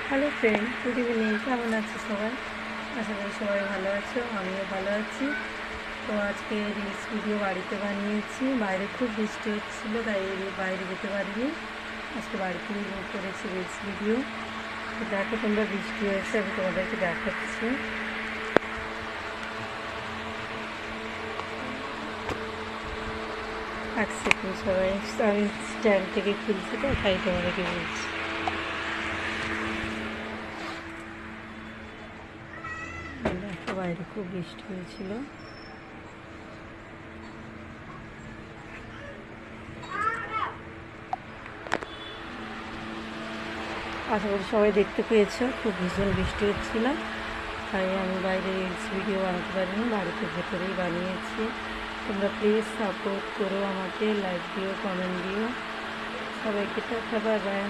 Hello friend, good evening. কেমন আছো সবাই? আশা করি সবাই ভালো আছো, আমিও ভালো আছি। তো আজকে রিলস ভিডিও বাড়িতে বানিয়েছি। বাইরে খুব বৃষ্টি হচ্ছিলো, তাই বাইরে যেতে পারিনি। আজকে বাড়িতেই করেছি রিলস ভিডিও। তো দেখো তোমরা, বৃষ্টি হয়েছে, আমি তোমাদেরকে দেখাচ্ছি। এক সেকেন্ড সবাই, আমি স্ট্যান্ড থেকে খুলছি তো, তাই তোমাদেরকে বলছি। দেখো বাইরে খুব বৃষ্টি হয়েছিল। আশা করি সবাই দেখতে পেয়েছো, খুব ভীষণ বৃষ্টি হচ্ছিল, তাই আমি বাইরে রিলস ভিডিও বানাতে পারিনি, বাড়িতে ভেতরেই বানিয়েছি। তোমরা প্লিজ সাপোর্ট করো আমাকে, লাইক দিও, কমেন্ট দিও। সবাইকে টাটা, বাই বাই।